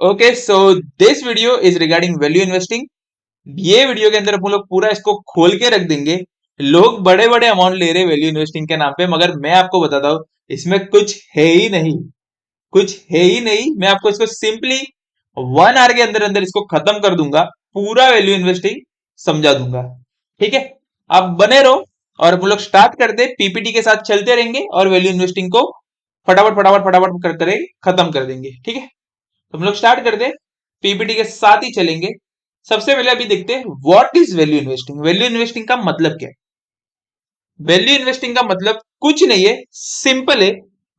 Okay, so this video is regarding value investing. ये video के अंदर हम लोग पूरा इसको खोल के रख देंगे। लोग बड़े बड़े अमाउंट ले रहे हैं वैल्यू इन्वेस्टिंग के नाम पे, मगर मैं आपको बताता हूँ इसमें कुछ है ही नहीं। कुछ है ही नहीं। मैं आपको इसको सिंपली 1 आवर के अंदर अंदर इसको खत्म कर दूंगा। पूरा वैल्यू इन्वेस्टिंग समझा दूंगा। ठीक है, आप बने रहो और हम लोग स्टार्ट करते पीपीटी के साथ चलते रहेंगे और वैल्यू इन्वेस्टिंग को फटाफट फटाफट फटाफट करते खत्म कर देंगे। ठीक है, तो हम लोग स्टार्ट करते हैं, पीपीटी के साथ ही चलेंगे। सबसे पहले अभी देखते हैं what is value investing. Value investing का मतलब क्या है? वैल्यू इन्वेस्टिंग का मतलब कुछ नहीं है, सिंपल है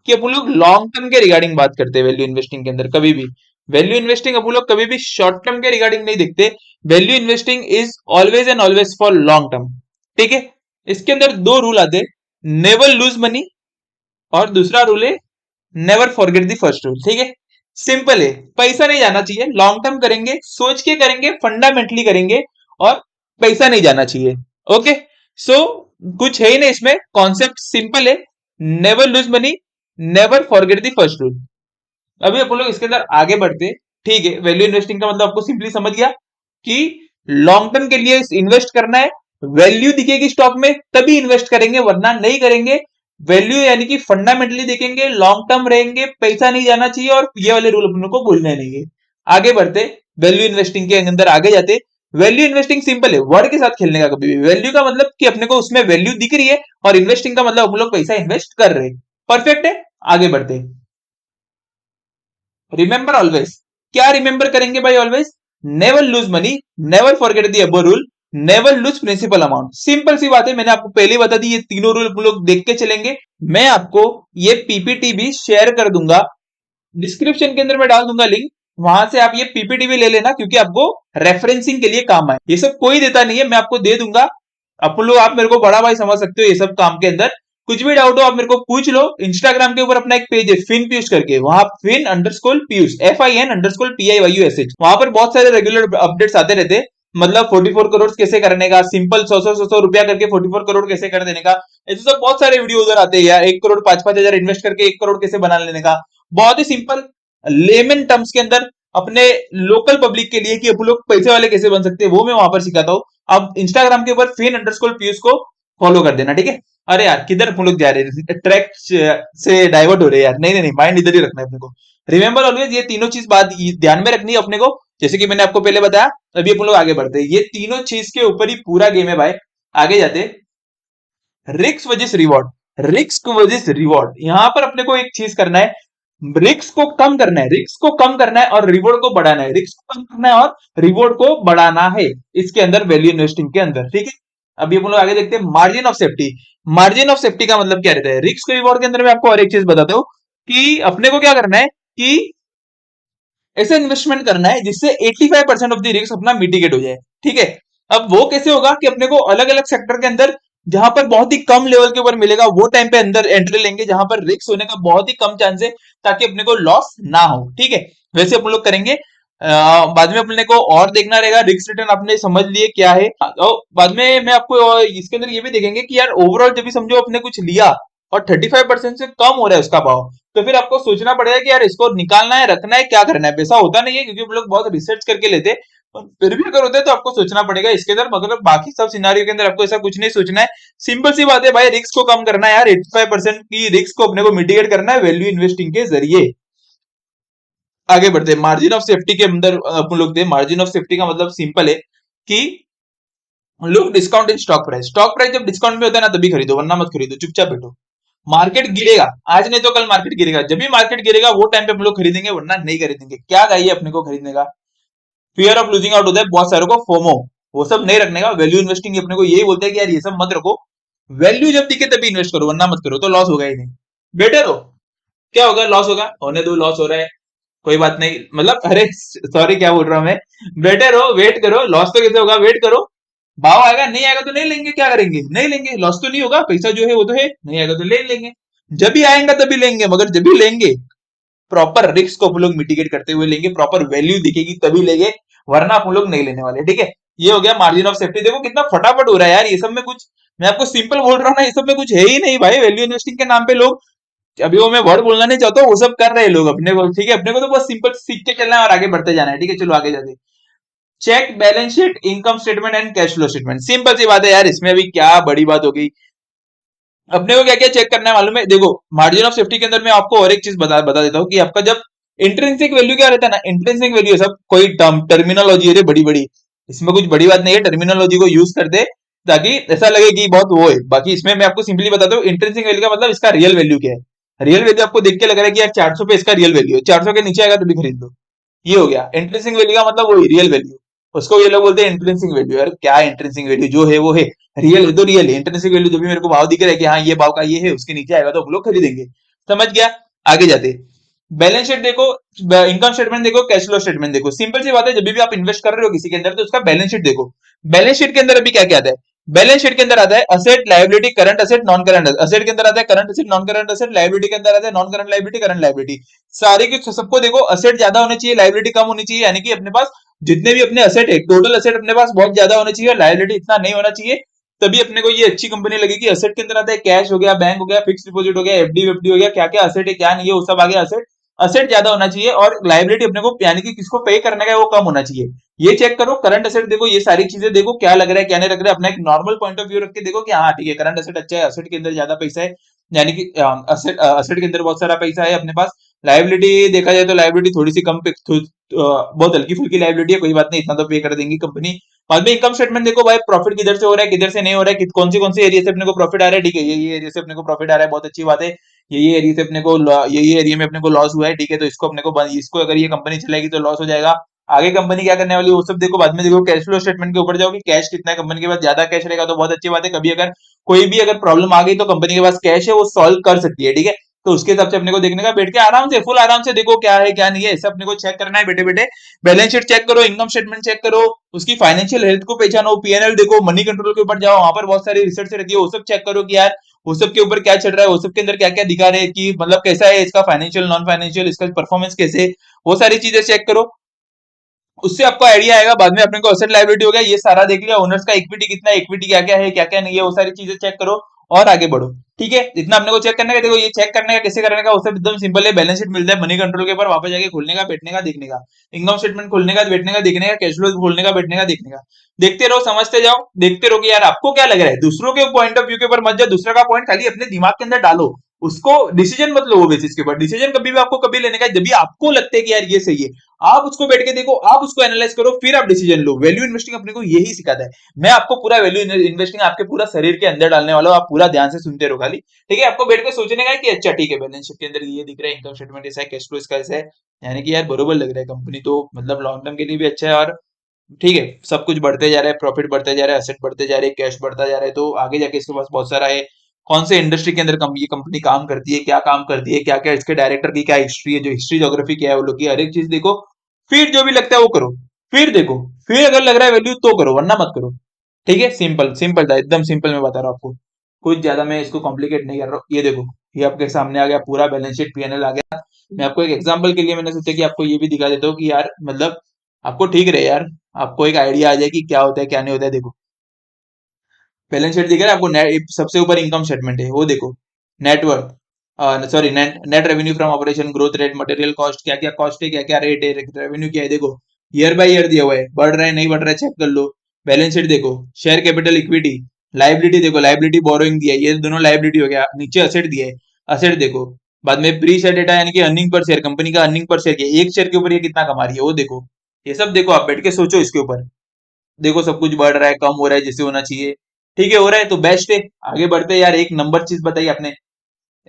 कि अपन लोग लॉन्ग टर्म के रिगार्डिंग बात करते हैं। वैल्यू इन्वेस्टिंग के अंदर कभी भी वैल्यू इन्वेस्टिंग अपन लोग कभी भी शॉर्ट टर्म के रिगार्डिंग नहीं देखते। Value investing is always and always for long term. ठीक है, इसके अंदर दो रूल आते हैं, नेवर लूज मनी और दूसरा रूल है never forget the first rule. ठीक है, सिंपल है, पैसा नहीं जाना चाहिए। लॉन्ग टर्म करेंगे, सोच के करेंगे, फंडामेंटली करेंगे और पैसा नहीं जाना चाहिए। ओके, सो कुछ है ही नहीं इसमें, कॉन्सेप्ट सिंपल है, never lose money, never forget the first rule. अभी अपन लोग इसके अंदर आगे बढ़ते हैं। ठीक है, वैल्यू इन्वेस्टिंग का मतलब आपको सिंपली समझ गया कि लॉन्ग टर्म के लिए इन्वेस्ट करना है। वैल्यू दिखेगी स्टॉक में तभी इन्वेस्ट करेंगे, वरना नहीं करेंगे। वैल्यू यानी कि फंडामेंटली देखेंगे, लॉन्ग टर्म रहेंगे, पैसा नहीं जाना चाहिए और ये वाले रूल अपने को भूलने नहीं है। आगे बढ़ते, वैल्यू इन्वेस्टिंग के अंदर आगे जाते। वैल्यू इन्वेस्टिंग सिंपल है, वर्ड के साथ खेलने का। कभी भी वैल्यू का मतलब कि अपने को उसमें वैल्यू दिख रही है और इन्वेस्टिंग का मतलब हम लोग पैसा इन्वेस्ट कर रहे हैं। परफेक्ट है, आगे बढ़ते। रिमेंबर ऑलवेज, क्या रिमेंबर करेंगे भाई? Always never lose money, never forget the above rule, never lose principal amount. Simple सी बात है, मैंने आपको पहले बता दी। ये तीनों रूल हम लोग देख के चलेंगे। मैं आपको ये पीपीटी भी शेयर कर दूंगा, डिस्क्रिप्शन के अंदर मैं डाल दूंगा लिंक। वहां से आप ये पीपीटी भी ले लेना, क्योंकि आपको रेफरेंसिंग के लिए काम आए। ये सब कोई देता नहीं है, मैं आपको दे दूंगा। अपन लोग, आप मेरे को बड़ा भाई समझ सकते हो ये सब काम के अंदर। कुछ भी डाउट हो आप मेरे को पूछ लो। इंस्टाग्राम के ऊपर अपना एक पेज है फिन पीयूष करके, वहां फिन अंडरस्कोर पीयूष, FIN_PIYUSH, वहां पर बहुत सारे रेगुलर अपडेट्स आते रहते। मतलब 44 करोड़ कैसे करने का, सिंपल 100 रुपया करके 44 करोड़ कैसे कर देने का, ऐसे सब बहुत सारे वीडियो उधर आते हैं यार। 1 करोड़ 5-5 हजार इन्वेस्ट करके 1 करोड़ कैसे बना लेने का, बहुत ही सिंपल लेमन टर्म्स के अंदर अपने लोकल पब्लिक के लिए कि अपन लोग पैसे वाले कैसे बन सकते हैं, वो मैं वहां पर सिखाता हूँ। आप इंस्टाग्राम के ऊपर फिन_पीयूष को फॉलो कर देना। ठीक है, अरे यार किधर हम लोग जा रहे हैं, ट्रैक से डाइवर्ट हो रहे हैं यार। नहीं नहीं नहीं, माइंड इधर ही रखना है अपने को। रिमेंबर ऑलवेज, ये तीनों चीज बात ध्यान में रखनी है अपने को, जैसे कि मैंने आपको पहले बताया। अभी अपन लोग आगे बढ़ते हैं, ये तीनों चीज के ऊपर ही पूरा गेम है भाई। आगे जाते, risk versus reward. Risk versus reward, यहां पर अपने को एक चीज करना है, रिस्क को कम करना है। रिस्क को कम करना है और रिवॉर्ड को बढ़ाना है। रिस्क को कम करना है और रिवॉर्ड को बढ़ाना है इसके अंदर, वैल्यू इन्वेस्टिंग के अंदर। ठीक है, अभी हम लोग आगे देखते हैं margin of safety. Margin of safety का मतलब क्या रहता है? रिस्क रिवॉर्ड के अंदर मैं आपको और एक चीज बताता हूँ कि अपने को क्या करना है कि ऐसे इन्वेस्टमेंट करना है जिससे 85% ऑफ द रिस्क अपना मिटिगेट हो जाए। ठीक है, अब वो कैसे होगा कि अपने को अलग अलग सेक्टर के अंदर जहां पर बहुत ही कम लेवल के ऊपर मिलेगा वो टाइम पे अंदर एंट्री लेंगे, जहां पर रिस्क होने का बहुत ही कम चांस है, ताकि अपने को लॉस ना हो। ठीक है, वैसे अपन लोग करेंगे। बाद में अपने को और देखना रहेगा रिस्क रिटर्न आपने समझ लिए क्या है। और बाद में मैं आपको इसके अंदर ये भी देखेंगे कि यार ओवरऑल जब भी समझो अपने कुछ लिया और 35% से कम हो रहा है उसका भाव, तो फिर आपको सोचना पड़ेगा कि यार इसको निकालना है, रखना है, क्या करना है। पैसा होता नहीं है, क्योंकि हम लोग बहुत रिसर्च करके लेते हैं। फिर भी अगर होता है तो आपको सोचना पड़ेगा इसके अंदर, मतलब बाकी सब सिनारियों के अंदर आपको ऐसा कुछ नहीं सोचना है। सिंपल सी बात है भाई, रिस्क को कम करना है यार। 85% की रिस्क को अपने को मिटिगेट करना है वैल्यू इन्वेस्टिंग के जरिए। आगे बढ़ते हैं, मार्जिन ऑफ सेफ्टी के अंदर अपन लोग थे। मार्जिन ऑफ सेफ्टी का मतलब सिंपल है कि लोग discount in stock price. Stock price जब डिस्काउंट में होता है ना तभी खरीदो, वरना मत खरीदो, चुपचाप बैठो। मार्केट गिरेगा, आज नहीं तो कल मार्केट गिरेगा। जब भी मार्केट गिरेगा वो टाइम पे हम लोग खरीदेंगे, वरना नहीं खरीदेंगे। क्या चाहिए अपने को खरीदने का? फियर ऑफ लूजिंग आउट होता है बहुत सारों को, फोमो, वो सब नहीं रखने का। वैल्यू इन्वेस्टिंग अपने को यही बोलता है कि यार ये सब मत रखो, वैल्यू जब दिखे तभी इन्वेस्ट करो, वरना मत करो, तो लॉस होगा ही नहीं। बेटर हो, क्या होगा? लॉस होगा, होने दो, लॉस हो रहा है, कोई बात नहीं। मतलब अरे सॉरी, क्या बोल रहा हूं मैं, बेटर हो, वेट करो। लॉस तो कैसे होगा? वेट करो, भाव आएगा, नहीं आएगा तो नहीं लेंगे। क्या करेंगे? नहीं लेंगे, लॉस तो नहीं होगा, पैसा जो है वो तो है, नहीं आएगा तो ले लेंगे। जब भी आएगा तभी लेंगे, मगर जब भी लेंगे प्रॉपर रिस्क को हम लोग मिटिगेट करते हुए लेंगे, प्रॉपर वैल्यू दिखेगी तभी लेंगे, वरना आप लोग नहीं लेने वाले। ठीक है, ये हो गया मार्जिन ऑफ सेफ्टी। देखो कितना फटाफट हो रहा है यार, ये सब में कुछ, मैं आपको सिंपल बोल रहा हूँ ना, ये सब में कुछ है ही नहीं भाई। वैल्यू इन्वेस्टिंग के नाम पे लोग अभी वो मैं वर्ड बोलना नहीं चाहता हूँ, वो सब कर रहे हैं लोग अपने को, ठीक है, अपने को तो बस सिंपल सीख के चलना है और आगे बढ़ते जाना है, ठीक है। चलो आगे जाते, check balance sheet, income statement and cash flow statement. Simple सी बात है यार, इसमें अभी क्या बड़ी बात हो गई। अपने को क्या क्या चेक करना है मालूम है, देखो मार्जिन ऑफ सेफ्टी के अंदर मैं आपको और एक चीज बता देता हूँ कि आपका जब इंट्रिंसिक वैल्यू क्या रहता है ना, इंट्रिंसिक वैल्यू सब कोई टर्म टर्मिनोलॉजी है बड़ी बड़ी, इसमें कुछ बड़ी बात नहीं है, टर्मिनोलॉजी को यूज कर दे ताकि ऐसा लगे कि बहुत वो है। बाकी इसमें मैं आपको सिंपली बताता हूँ, इंट्रिंसिक वैल्यू का मतलब इसका रियल वैल्यू क्या है। रियल वैल्यू आपको देख के लग रहा है कि यार 400 पे इसका रियल वैल्यू है, 400 के नीचे आएगा तो भी खरीद दो, ये हो गया। इंट्रिंसिक वैल्यू का मतलब वही रियल वैल्यू, उसको ये लोग बोलते हैं इंट्रिंसिक वैल्यू। यार क्या इंट्रिंसिक वैल्यू, जो है वो है, रियल है तो रियल है। इंट्रिंसिक वैल्यू जो भी मेरे को भाव दिख रहा है कि हाँ ये भाव का ये है, उसके नीचे आएगा तो हम लोग खरीदेंगे, समझ गया। आगे जाते, बैलेंस शीट देखो, इनकम स्टेटमेंट देखो, कैश फ्लो स्टेटमेंट देखो। सिंपल सी बात है, जब भी आप इन्वेस्ट कर रहे हो किसी के अंदर तो उसका बैलेंस शीट देखो। बैलेंस शीट के अंदर अभी क्या क्या आता है, बैलेंस शीट के अंदर आता है asset, liability, current asset, non current asset के अंदर आता है current asset, non current asset, liability के अंदर आता है non current liability, current liability. सारे के सबको देखो, असेट ज्यादा होने चाहिए, लायबिलिटी कम होनी चाहिए, यानी कि अपने पास जितने भी अपने असेट है, टोटल असेट अपने पास बहुत ज्यादा होने चाहिए, लायबिलिटी इतना नहीं होना चाहिए। तभी अपने को ये अच्छी कंपनी लगेगी। असेट के अंदर आता है कैश हो गया, बैंक हो गया, फिक्स डिपॉजिट हो गया, एफडी वेफडी हो गया, क्या क्या असेट है क्या नहीं है वो सब आ गया असेट। असेट ज्यादा होना चाहिए और लाइबिलिटी अपने को यानी कि किसको पे करने का है वो कम होना चाहिए, ये चेक करो। करंट असेट देखो, ये सारी चीजें देखो क्या लग रहा है क्या नहीं लग रहा है, अपना एक नॉर्मल पॉइंट ऑफ व्यू रख के देखो कि हाँ ठीक है करंट असेट अच्छा है, असेट के अंदर ज्यादा पैसा है, यानी कि असेट के अंदर बहुत सारा पैसा है अपने पास। लाइबिलिटी देखा जाए तो लाइबिलिटी थोड़ी सी कम बहुत हल्की फुल्की लाइबिलिटी है, कोई बात नहीं, इतना तो पे कर देंगी कंपनी। बाद में इनकम स्टेटमेंट देखो भाई, प्रॉफिट किधर से हो रहा है किधर से नहीं हो रहा है, कौन सी एरिया से अपने को प्रॉफिट आ रहा है, ठीक है ये एरिया से अपने को प्रॉफिट आ रहा है, बहुत अच्छी बात है। ये एरिया से अपने को ये एरिया में अपने को लॉस हुआ है, ठीक है, तो इसको अपने को इसको अगर ये कंपनी चलेगी तो लॉस हो जाएगा। आगे कंपनी क्या करने वाली है वो सब देखो, बाद में देखो कैश फ्लो स्टेटमेंट के ऊपर जाओ कि कैश कितना है, कंपनी के पास ज्यादा कैश रहेगा तो बहुत अच्छी बात है, कभी अगर कोई भी अगर प्रॉब्लम आ गई तो कंपनी के पास कैश है वो सॉल्व कर सकती है, ठीक है। तो उसके हिसाब से अपने को देखने का, बैठ के आराम से फुल आराम से देखो क्या है क्या नहीं है, ऐसा अपने को चेक करना है बेटे बेटे। बैलेंस शीट चेक करो, इनकम स्टेटमेंट चेक करो, उसकी फाइनेंशियल हेल्थ को पहचानो, पीएनएल देखो, मनी कंट्रोल के ऊपर जाओ, वहां पर बहुत सारी रिसर्च रहती है, वो सब चेक करो कि यार वो सब के ऊपर क्या चल रहा है, वो सब के अंदर क्या क्या दिखा रहे हैं कि मतलब कैसा है इसका फाइनेंशियल नॉन फाइनेंशियल, इसका परफॉर्मेंस कैसे है, वो सारी चीजें चेक करो। उससे आपको आइडिया आएगा। बाद में अपने को असेट लायबिलिटी हो गया, ये सारा देख लिया, ओनर्स का इक्विटी कितना है, इक्विटी क्या क्या है क्या क्या नहीं है, वो सारी चीजें चेक करो और आगे बढ़ो, ठीक है। इतना अपने को चेक करने का, देखो ये चेक करने का कैसे करने का, वो सब एकदम सिंपल है। बैलेंस शीट मिलता है मनी कंट्रोल के ऊपर, वापस जाके खोलने का बैठने का देखने का, इनकम स्टेटमेंट खोलने का बैठने का देखने का, कैश फ्लो खोलने का बैठने का देखने का, देखते रहो समझते जाओ, देखते रहो कि यार आपको क्या लग रहा है। दूसरों के पॉइंट ऑफ व्यू के ऊपर मत जाओ, दूसरे का पॉइंट खाली अपने दिमाग के अंदर डालो, उसको डिसीजन मत लो वो बेसिस के ऊपर। डिसीजन कभी भी आपको कभी लेने का जब भी आपको लगता है कि यार ये सही है, आप उसको बैठ के देखो, आप उसको एनालाइज करो, फिर आप डिसीजन लो। वैल्यू इन्वेस्टिंग अपने को यही सिखाता है। मैं आपको पूरा वैल्यू इन्वेस्टिंग आपके पूरा शरीर के अंदर डालने वाला हूं, आप पूरा ध्यान से सुनते रहो खाली, ठीक है। आपको बैठ के सोचने का है कि अच्छा ठीक है बैलेंस शीट के अंदर ये दिख रहा है, इनकम स्टेटमेंट ऐसा है, कैश फ्लो इसका ऐसा है, यानी कि यार बरोबर लग रहा है, कंपनी तो मतलब लॉन्ग टर्म के लिए भी अच्छा है, और ठीक है सब कुछ बढ़ते जा रहा है, प्रॉफिट बढ़ते जा रहा है, असेट बढ़ते जा रहे हैं, कैश बढ़ता जा रहा है, तो आगे जाके इसके पास बहुत सारा है। कौन से इंडस्ट्री के अंदर ये कंपनी काम करती है, क्या काम करती है, क्या क्या इसके डायरेक्टर की क्या हिस्ट्री है, जो हिस्ट्री ज्योग्राफी क्या है वो लोग की, हर एक चीज देखो। फिर जो भी लगता है वो करो, फिर देखो, फिर अगर लग रहा है वैल्यू तो करो वरना मत करो, ठीक है। सिंपल सिंपल था एकदम सिंपल, मैं बता रहा हूँ आपको, कुछ ज्यादा मैं इसको कॉम्प्लिकेट नहीं कर रहा हूँ। ये देखो, ये आपके सामने आ गया पूरा बैलेंस शीट, पीएनएल आ गया। मैं आपको एक एग्जांपल के लिए मैंने सोचा कि आपको ये भी दिखा देता हूँ कि यार मतलब आपको ठीक रहे यार, आपको एक आइडिया आ जाए कि क्या होता है क्या नहीं होता है। देखो बैलेंस शीट दिख रहा है आपको, सबसे ऊपर इनकम स्टेटमेंट है वो देखो, net worth sorry net net revenue from operation, growth rate, material cost, क्या क्या कॉस्ट है क्या क्या रेट है, रेवेन्यू क्या है, देखो ईयर बाय ईयर दिया हुआ है, बढ़ रहा है नहीं बढ़ रहा है चेक कर लो। बैलेंस शीट देखो, शेयर कैपिटल, इक्विटी, लाइबिलिटी देखो, लाइबिलिटी बोरोइंग दिया है, ये दोनों लाइबिलिटी हो गया, नीचे असेट दिया है, असेट देखो। बाद में प्री शेयर डेटा यानी कि अर्निंग पर शेयर, कंपनी का अर्निंग पर शेयर, क्या एक शेयर के ऊपर ये कितना कमा रही है वो देखो। ये सब देखो, आप बैठ के सोचो इसके ऊपर, देखो सब कुछ बढ़ रहा है कम हो रहा है जैसे होना चाहिए, ठीक है, हो रहा है तो बेस्ट है। आगे बढ़ते हैं यार, एक नंबर चीज बताइए आपने,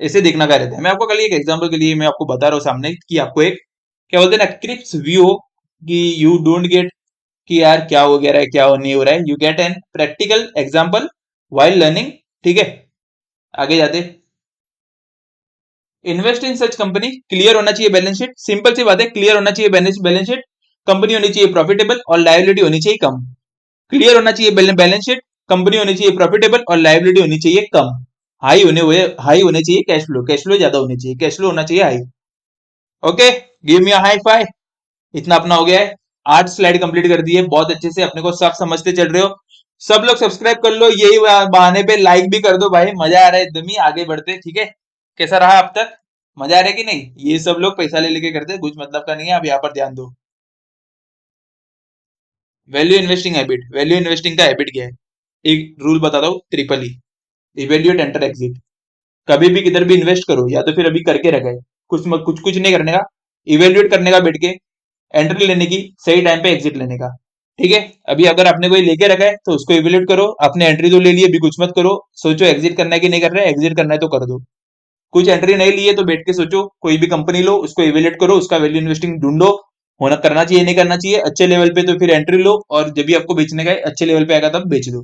ऐसे देखना क्या रहता है। मैं आपको कल एक एग्जांपल के लिए मैं आपको बता रहा हूँ सामने कि आपको एक क्या बोलते हैं ना क्रिप्स व्यू हो, कि यू डोंट गेट कि यार क्या हो गया है क्या हो नहीं हो रहा है, you get an practical example while learning, ठीक है। आगे जाते, invest in such company, clear होना चाहिए बैलेंस शीट, सिंपल सी बात है, क्लियर होना चाहिए बैलेंस शीट, कंपनी होनी चाहिए प्रॉफिटेबल और लायबिलिटी होनी चाहिए कम। क्लियर होना चाहिए बैलेंस शीट, कंपनी होनी चाहिए प्रॉफिटेबल और लायबिलिटी होनी चाहिए कम। हाई होने चाहिए कैश फ्लो ज्यादा होनी चाहिए, कैश फ्लो होना चाहिए high. Okay, give me a hi fi. इतना अपना हो गया है, 8 स्लाइड कंप्लीट कर दी है, बहुत अच्छे से अपने को सब समझते चल रहे हो। सब लोग सब्सक्राइब कर लो, यही बहाने पे लाइक भी कर दो भाई, मजा आ रहा है एकदम ही, आगे बढ़ते, ठीक है। कैसा रहा अब तक? मजा आ रहा है कि नहीं? ये सब लोग पैसा ले लेके करते हैं, कुछ मतलब का नहीं है। आप यहाँ पर ध्यान दो। Value investing habit, value investing का हैबिट क्या है? एक रूल बताता हूँ, triple E, evaluate enter exit. कभी भी किधर भी इन्वेस्ट करो या तो फिर अभी करके रखा है, कुछ कुछ नहीं करने का, इवेल्युएट करने का बैठ के, एंट्री लेने की, सही टाइम पे एग्जिट लेने का। ठीक है, अभी अगर आपने कोई लेके रखा है तो उसको इवेल्युएट करो, आपने एंट्री तो ले ली, अभी कुछ मत करो, सोचो एग्जिट करना है कि नहीं करना है, एग्जिट करना है तो कर दो। कुछ एंट्री नहीं ली है तो बैठ के सोचो, कोई भी कंपनी लो, उसको इवेल्युएट करो, उसका वैल्यू इन्वेस्टिंग ढूंढो, होना करना चाहिए नहीं करना चाहिए, अच्छे लेवल पे तो फिर एंट्री लो, और जब भी आपको बेचने का है अच्छे लेवल पे आएगा तब बेच दो।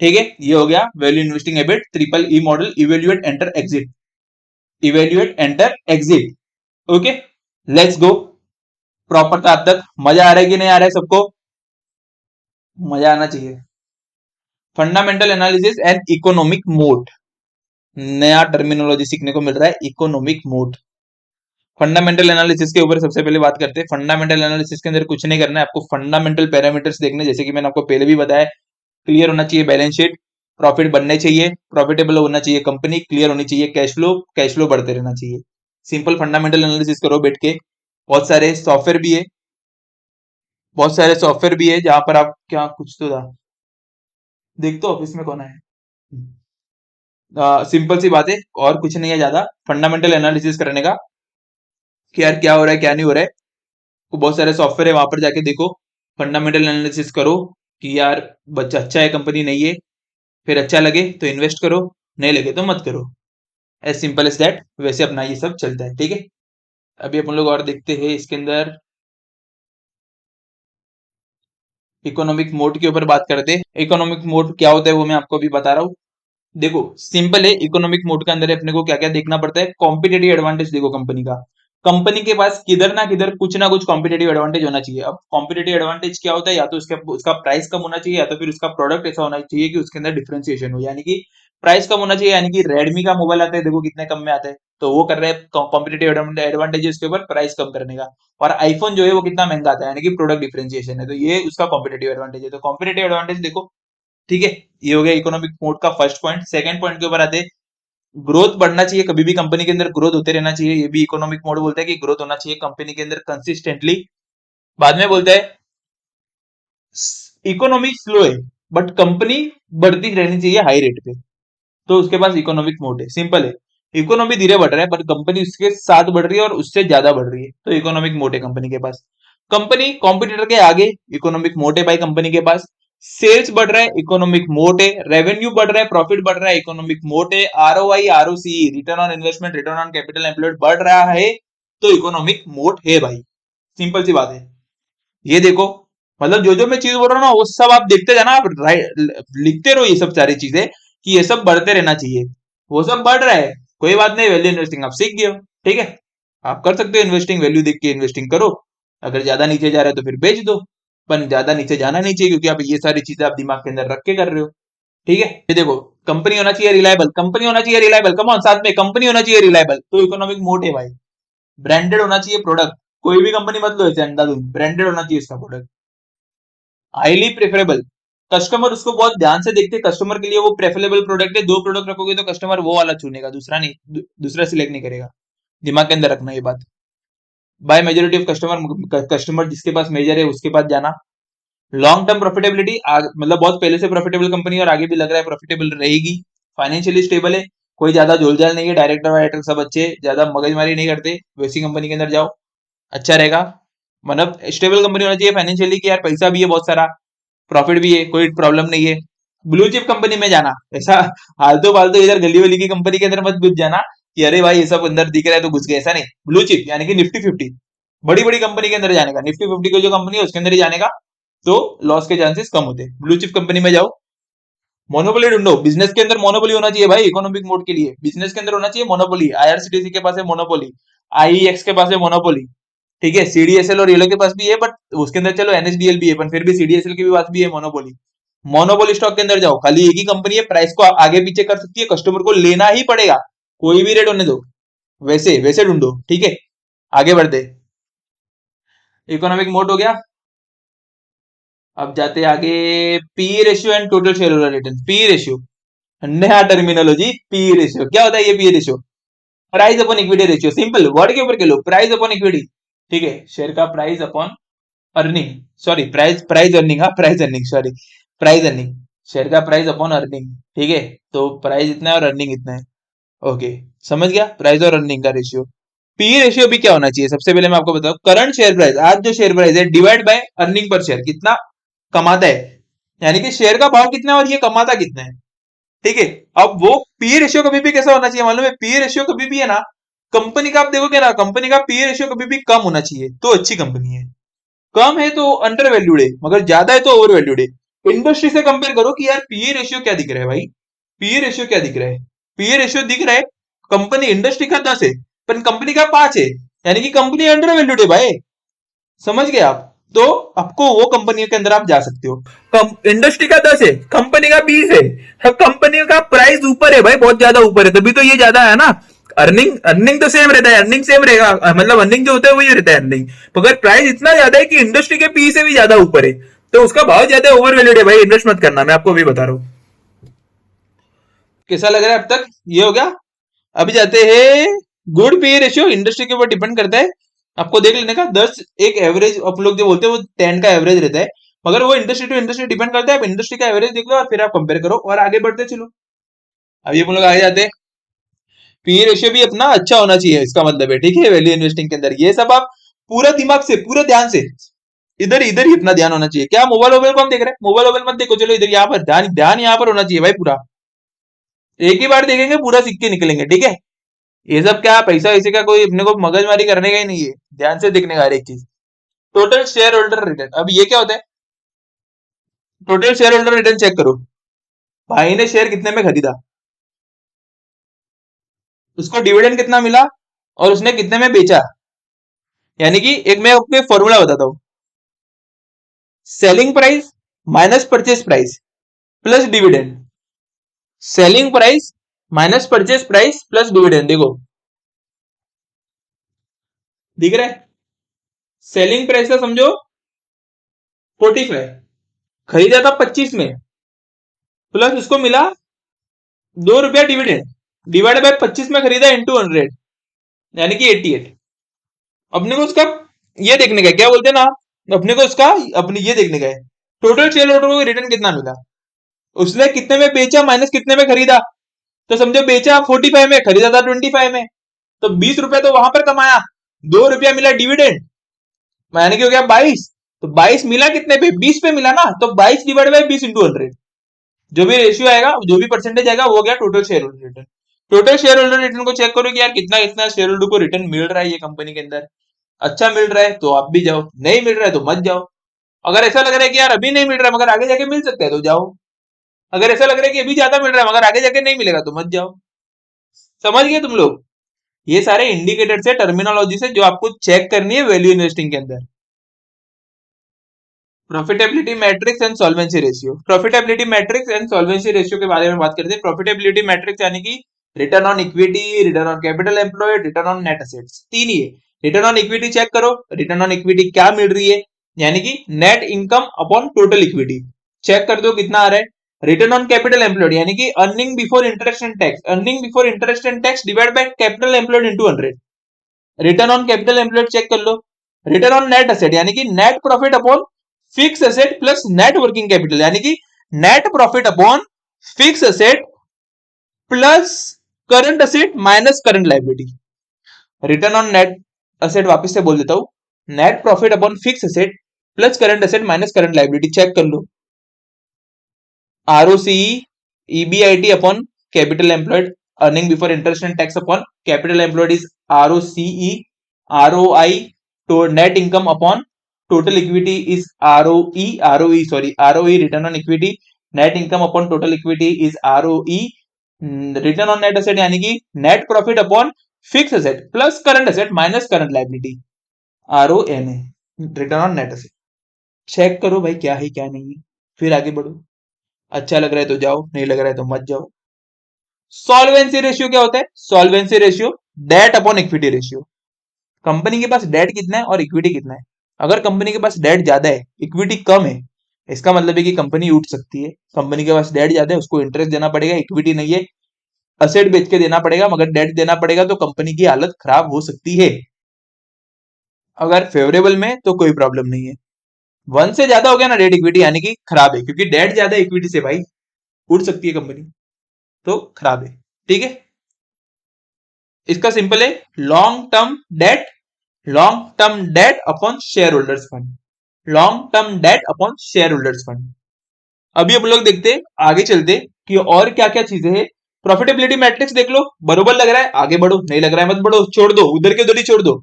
ठीक है, ये हो गया value investing habit, triple E model, evaluate enter exit, evaluate enter exit. Okay, let's go. Proper था अब तक? मजा आ रहा है कि नहीं आ रहा है सबको? मजा आना चाहिए। Fundamental analysis and economic mode, नया टर्मिनोलॉजी सीखने को मिल रहा है, इकोनॉमिक मोड। फंडामेंटल एनालिसिस के ऊपर सबसे पहले बात करते हैं। फंडामेंटल एनालिसिस के अंदर कुछ नहीं करना है आपको, फंडामेंटल पैरामीटर्स देखने, जैसे कि मैंने आपको पहले भी बताया, क्लियर होना चाहिए बैलेंस शीट, प्रॉफिट बनने चाहिए, प्रॉफिटेबल होना चाहिए कंपनी, क्लियर होनी चाहिए कैश फ्लो बढ़ते रहना चाहिए। सिंपल फंडामेंटल एनालिसिस करो बैठ के। बहुत सारे सॉफ्टवेयर भी है, बहुत सारे सॉफ्टवेयर भी है जहां पर आप, क्या कुछ तो था, देख तो ऑफिस में कौन है। सिंपल सी बात है, और कुछ नहीं है ज्यादा फंडामेंटल एनालिसिस करने का, कि यार क्या हो रहा है क्या नहीं हो रहा है। तो बहुत सारे सॉफ्टवेयर है, वहां पर जाके देखो, फंडामेंटल एनालिसिस करो कि यार बच्चा अच्छा है कंपनी नहीं है, फिर अच्छा लगे तो इन्वेस्ट करो, नहीं लगे तो मत करो। एज सिंपल एज दैट, वैसे अपना ये सब चलता है। ठीक है, अभी अपन लोग और देखते हैं इसके अंदर, इकोनॉमिक मोड के ऊपर बात करते हैं। इकोनॉमिक मोड क्या होता है वो मैं आपको अभी बता रहा हूँ। देखो सिंपल है, इकोनॉमिक मोड के अंदर अपने को क्या क्या देखना पड़ता है, कॉम्पिटेटिव एडवांटेज देखो कंपनी का। कंपनी के पास किधर ना कुछ कॉम्पिटेटिव एडवांटेज होना चाहिए। अब कॉम्पिटेटिव एडवांटेज क्या होता है, या तो उसका उसका प्राइस कम होना चाहिए, या तो फिर उसका प्रोडक्ट ऐसा होना चाहिए कि उसके अंदर डिफरेंशिएशन हो, यानी कि प्राइस कम होना चाहिए, यानी कि रेडमी का मोबाइल आता है, देखो कितने कम में आता है, तो वो कर रहे हैं कॉम्पिटेटिव एडवांटेज उसके ऊपर, प्राइस कम करने का। और आईफोन जो है वो कितना महंगा आता है, यानी कि प्रोडक्ट डिफरेंशिएशन है, तो ये उसका कॉम्पिटेटिव एडवांटेज है। तो कॉम्पिटेटिव एडवांटेज देखो। ठीक है, ये हो गया इकोनॉमिक मोड का फर्स्ट पॉइंट। सेकंड पॉइंट के ऊपर आते, ग्रोथ बढ़ना चाहिए, कभी भी कंपनी के अंदर ग्रोथ होते रहना चाहिए, ये भी इकोनॉमिक मोड बोलता है कि ग्रोथ होना चाहिए कंपनी के अंदर कंसिस्टेंटली। बाद में बोलता है इकोनॉमी स्लो है बट कंपनी बढ़ती रहनी चाहिए हाई रेट पे, तो उसके पास इकोनॉमिक मोड है। सिंपल है, इकोनॉमी धीरे बढ़ रहा है पर कंपनी उसके साथ बढ़ रही है और उससे ज्यादा बढ़ रही है, तो इकोनॉमिक मोड है कंपनी के पास। कंपनी कॉम्पिटिटर के आगे, इकोनॉमिक मोड है भाई कंपनी के पास। सेल्स बढ़ रहा है, इकोनॉमिक मोड है। रेवेन्यू बढ़ रहा है, प्रॉफिट बढ़ रहा है, इकोनॉमिक मोड है। ROI, ROC, return on investment, return on capital employed बढ़ रहा है, तो इकोनॉमिक मोड है भाई। सिंपल सी बात है, ये देखो, मतलब जो जो मैं चीज बोल रहा हूँ ना वो सब आप देखते जाना, आप लिखते रहो ये सब सारी चीजें, कि ये सब बढ़ते रहना चाहिए। वो सब बढ़ रहा है, कोई बात नहीं, वैल्यू इन्वेस्टिंग आप सीख गए हो। ठीक है, आप कर सकते हो इन्वेस्टिंग, वैल्यू देख के इन्वेस्टिंग करो। अगर ज्यादा नीचे जा रहा है तो फिर बेच दो, पर ज्यादा नीचे जाना नहीं चाहिए, क्योंकि आप ये सारी चीजें आप दिमाग के अंदर रख के कर रहे हो। ठीक है, ये देखो, कंपनी होना चाहिए रिलायबल, कंपनी होना चाहिए रिलायबल, कम ऑन साथ में कंपनी होना चाहिए रिलायबल, तो इकोनॉमिक मोड है भाई। ब्रांडेड होना चाहिए प्रोडक्ट, कोई भी कंपनी मत लो ऐसे अंधाधुंध, ब्रांडेड होना चाहिए इसका प्रोडक्ट। हाईली प्रेफरेबल, कस्टमर उसको बहुत ध्यान से देखते हैं, कस्टमर के लिए वो प्रेफरेबल प्रोडक्ट है, दो प्रोडक्ट रखोगे तो कस्टमर वो वाला चुनेगा, दूसरा नहीं, दूसरा सिलेक्ट नहीं करेगा। दिमाग के अंदर रखना ये बात। By majority of customer, customer जिसके पास मेजर है उसके पास जाना। लॉन्ग टर्म प्रॉफिटेबिलिटी, मतलब बहुत पहले से प्रॉफिटेबल कंपनी और आगे भी लग रहा है प्रॉफिटेबल रहेगी। फाइनेंशियली स्टेबल है, कोई ज्यादा झोलझाल नहीं है, डायरेक्टर वायरेक्टर सब अच्छे, ज्यादा मगजमारी नहीं करते, वैसी कंपनी के अंदर जाओ, अच्छा रहेगा। मतलब स्टेबल कंपनी होना चाहिए फाइनेंशियली, कि यार पैसा भी है बहुत सारा, प्रॉफिट भी है, कोई प्रॉब्लम नहीं है। ब्लू चिप कंपनी में जाना, ऐसा आलतू फालतू इधर गली वली की कंपनी के अंदर मत घुस जाना, कि अरे भाई ये सब अंदर दिख रहा है तो घुस गए, ऐसा नहीं। ब्लू चिप यानी कि निफ्टी 50, बड़ी बड़ी कंपनी के अंदर जाने का, निफ्टी 50 की जो कंपनी है उसके अंदर ही जाने का, तो लॉस के चांसेस कम होते हैं। ब्लू चिप कंपनी में जाओ। मोनोपोली ढूंढो, बिजनेस के अंदर मोनोपोली होना चाहिए भाई, इकोनॉमिक मोड के लिए बिजनेस के अंदर होना चाहिए मोनोपोली। आईआरसीटीसी के पास है मोनोपोली, आईईएक्स के पास है मोनोपोली, ठीक है, सीडीएसएल और येलो के पास भी है, बट उसके अंदर चलो एनएसडीएल भी है, पर फिर भी सीडीएसएल के भी पास भी है मोनोपोली। मोनोपोली स्टॉक के अंदर जाओ, खाली एक ही कंपनी है, प्राइस को आगे पीछे कर सकती है, कस्टमर को लेना ही पड़ेगा, कोई भी रेट होने दो, वैसे वैसे ढूंढो। ठीक है, आगे बढ़ते, इकोनॉमिक मोड हो गया। अब जाते आगे, P ratio and total shareholder return. P ratio, नया टर्मिनोलॉजी, पी रेशियो क्या होता है, ये P ratio, price upon equity ratio, simple word के ऊपर के लो, प्राइस अपॉन इक्विटी। ठीक है, शेयर का price upon earning, sorry price price earning, हाँ price earning, sorry price earning, share का प्राइस अपॉन अर्निंग। ठीक है, तो प्राइस इतना है और अर्निंग इतना है। ओके, समझ गया, प्राइस और अर्निंग का रेशियो। पी रेशियो भी क्या होना चाहिए, सबसे पहले मैं आपको बताऊं, करंट शेयर प्राइस, आज जो शेयर प्राइस है divide by earning per share, कितना कमाता है, यानी कि शेयर का भाव कितना है और ये कमाता कितना है। ठीक है, अब वो पी रेशियो कभी भी कैसा होना चाहिए मालूम है, पी रेशियो कभी भी है ना, कंपनी का आप देखोगे ना, कंपनी का पी रेशियो कभी भी कम होना चाहिए तो अच्छी कंपनी है, कम है तो अंडर वैल्यूड है, मगर ज्यादा है तो ओवर वैल्यूड है। इंडस्ट्री से कंपेयर करो कि यार पीए रेशियो क्या दिख रहा है भाई, पीए रेशियो क्या दिख रहा है, पीए रेशियो दिख रहा है, कंपनी इंडस्ट्री का 10 है पर कंपनी का 5 है, यानी कि कंपनी अंडर वैल्यूड है भाई, समझ गए आप। तो आपको वो कंपनियों के अंदर आप जा सकते हो। इंडस्ट्री का 10 है, कंपनी का 20 है, कंपनी का प्राइस ऊपर है भाई, बहुत ज्यादा ऊपर है, तभी तो ये ज्यादा है ना। अर्निंग अर्निंग तो सेम रहता है, अर्निंग सेम रहेगा, मतलब अर्निंग जो होता है वही रहता है अर्निंग, मगर प्राइस इतना ज्यादा है कि इंडस्ट्री के पी से भी ज्यादा ऊपर है, तो उसका भाव ज्यादा ओवर वैल्यूड है भाई, इन्वेस्ट मत करना, मैं आपको भी बता रहा हूँ। कैसा लग रहा है अब तक, ये हो गया। अभी जाते हैं गुड पी रेशियो, इंडस्ट्री के ऊपर डिपेंड करता है, आपको देख लेने का 10 एक एवरेज, आप लोग जो बोलते हैं वो 10 का एवरेज रहता है, मगर वो इंडस्ट्री टू इंडस्ट्री डिपेंड करता है, आप इंडस्ट्री का एवरेज देख लो और फिर आप कंपेयर करो और आगे बढ़ते चलो। अब ये हम लोग आगे जाते हैं, पी रेशियो भी अपना अच्छा होना चाहिए, इसका मतलब है, ठीक है, वैल्यू इन्वेस्टिंग के अंदर ये सब आप पूरा दिमाग से पूरा ध्यान से, इधर इधर ही अपना ध्यान होना चाहिए। क्या मोबाइल मोबाइल को हम देख रहे हैं, मोबाइल मोबाइल मत देखो, चलो इधर यहाँ पर ध्यान ध्यान यहाँ पर होना चाहिए भाई पूरा, एक ही बार देखेंगे पूरा सीख के निकलेंगे, ठीक है। ये सब क्या पैसा वैसे का कोई अपने को मगजमारी करने का ही नहीं है, ध्यान से देखने का हर एक चीज। टोटल शेयर होल्डर रिटर्न, अब ये क्या होता है, total shareholder return check करो, भाई ने शेयर कितने में खरीदा, उसको डिविडेंड कितना मिला और उसने कितने में बेचा, यानी कि एक मैं आपको फॉर्मूला बताता हूँ, selling price minus purchase price plus dividend, selling price minus purchase price plus dividend, देखो दिख रहा है, सेलिंग प्राइस का समझो 45, खरीदा था 25 में, प्लस उसको मिला ₹2 डिविडेंड, डिवाइड बाय 25 में खरीदा इंटू 100, यानी कि 88। अपने को उसका ये देखने का क्या बोलते हैं ना, अपने को उसका अपने ये देखने का है, टोटल शेयर होल्डर को रिटर्न कितना मिला, उसने कितने में बेचा माइनस कितने में खरीदा, तो समझो बेचा 45 में, खरीदा था 25 में, तो ₹20 तो वहां पर कमाया, ₹2 मिला डिविडेंड, यानी कि हो गया 22, तो 22 मिला कितने पे, 20 पे मिला ना, तो 22 डिवाइड बाई 20 इंटू 100, जो भी रेशियो आएगा, जो भी परसेंटेज आएगा, वो हो गया total shareholder return. Total shareholder return को चेक करो कि यार कितना कितना शेयर होल्डर को रिटर्न मिल रहा है ये कंपनी के अंदर, अच्छा मिल रहा है तो आप भी जाओ, नहीं मिल रहा है तो मत जाओ। अगर ऐसा लग रहा है कि यार अभी नहीं मिल रहा है मगर आगे जाके मिल सकता है तो जाओ, अगर ऐसा लग रहा है कि अभी ज्यादा मिल रहा है मगर आगे जाके नहीं मिलेगा तो मत जाओ। समझ गए तुम लोग, ये सारे इंडिकेटर है, टर्मिनोलॉजी से जो आपको चेक करनी है वैल्यू इन्वेस्टिंग के अंदर। Profitability matrix and solvency ratio, profitability matrix and solvency ratio के बारे में बात करते हैं। प्रॉफिटेबिलिटी मैट्रिक्स यानी कि return on equity, return on capital employed, return on net assets, तीन ही है। रिटर्न ऑन इक्विटी चेक करो, रिटर्न ऑन इक्विटी क्या मिल रही है, यानी कि net income upon total equity, check कर दो कितना आ रहा है। रिटर्न ऑन कैपिटल एम्प्लॉयड यानी कि earning before interest and tax, earning before interest and tax divide by capital employed into 100, return on capital employed check कर लो। रिटर्न ऑन नेट एसेट यानी कि net profit upon fix asset plus net working capital, यानी कि net profit upon fix asset plus current asset minus current liability. Return on net asset वापस से बोल देता हूं, net profit upon fix asset plus current asset minus current liability, check कर लो। ROCE EBIT upon capital employed, earning before interest and tax upon capital employed is ROCE, ROI तो net income upon total equity is ROE sorry ROE return on equity, net income upon total equity is ROE, return on net asset यानी कि net profit upon fix asset plus current asset minus current liability, RONA, return on net asset. Check करो भाई क्या है क्या नहीं है, फिर आगे बढ़ो, अच्छा लग रहा है तो जाओ, नहीं लग रहा है तो मत जाओ। सॉल्वेंसी रेशियो क्या होता है, solvency ratio debt upon equity ratio, company के पास डेट कितना है और इक्विटी कितना है। अगर कंपनी के पास डेट ज्यादा है इक्विटी कम है, इसका मतलब है कि कंपनी उठ सकती है, कंपनी के पास डेट ज्यादा है उसको इंटरेस्ट देना पड़ेगा, इक्विटी नहीं है, असेट बेच के देना पड़ेगा, मगर डेट देना पड़ेगा तो कंपनी की हालत खराब हो सकती है। अगर फेवरेबल में तो कोई प्रॉब्लम नहीं है। 1 से ज्यादा हो गया ना डेट इक्विटी, यानी कि खराब है, क्योंकि डेट ज्यादा इक्विटी से भाई उड़ सकती है कंपनी, तो खराब है। ठीक है, इसका सिंपल है long term debt upon share holders fund, long term debt upon share holders fund. अभी हम लोग देखते हैं, आगे चलते कि और क्या क्या चीजें हैं। प्रॉफिटेबिलिटी मैट्रिक्स देख लो, बरोबर लग रहा है आगे बढ़ो, नहीं लग रहा है मत बढ़ो, छोड़ दो, उधर के उधर ही छोड़ दो।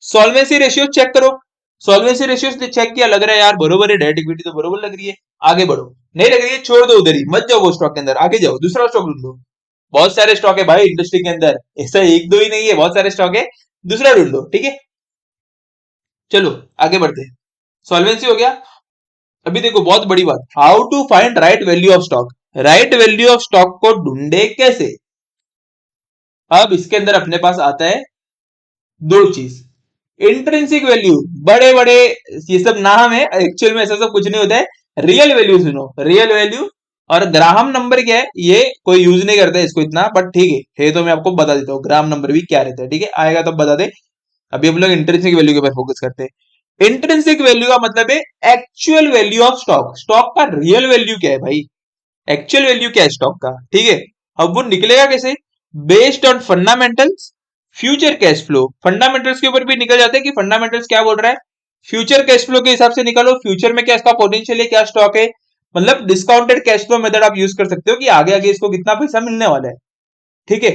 सॉल्वेंसी रेशियो चेक करो, सॉल्वेंसी रेशियो चेक किया, लग रहा है यार बरोबर है, डेट इक्विटी तो बरोबर लग रही है, आगे बढ़ो। नहीं लग रही है छोड़ दो, उधर ही मत जाओ वो स्टॉक के अंदर, आगे जाओ दूसरा स्टॉक ढूंढ लो। बहुत सारे स्टॉक है भाई इंडस्ट्री के अंदर, ऐसा एक दो ही नहीं है, बहुत सारे स्टॉक है, दूसरा ढूंढ लो। ठीक है, चलो आगे बढ़ते हैं। सॉल्वेंसी हो गया। अभी देखो बहुत बड़ी बात, how to find right value of stock. Right value of stock को ढूंढे कैसे। अब इसके अंदर अपने पास आता है दो चीज, इंट्रिंसिक वैल्यू, बड़े बड़े ये सब नाम है, एक्चुअल में ऐसा सब कुछ नहीं होता है। रियल वैल्यू सुनो, रियल वैल्यू। और ग्राहम नंबर क्या है, ये कोई यूज नहीं करता है इसको इतना, बट ठीक है तो मैं आपको बता देता हूँ ग्राम नंबर भी क्या रहता है। ठीक है, आएगा तब बता दे। अभी हम लोग इंट्रिंसिक वैल्यू के ऊपर फोकस करते हैं। इंट्रिंसिक वैल्यू का मतलब है actual value of stock, stock का रियल वैल्यू क्या है भाई, एक्चुअल वैल्यू क्या है स्टॉक का। ठीक है, अब वो निकलेगा कैसे, based on fundamentals, future cash flow. Fundamentals के ऊपर भी निकल जाते हैं कि फंडामेंटल्स क्या बोल रहा है, फ्यूचर कैश फ्लो के हिसाब से निकालो, फ्यूचर में क्या इसका पोटेंशियल है, क्या स्टॉक है। मतलब डिस्काउंटेड कैश फ्लो मेथड आप यूज कर सकते हो कि आगे आगे इसको कितना पैसा मिलने वाला है। ठीक है,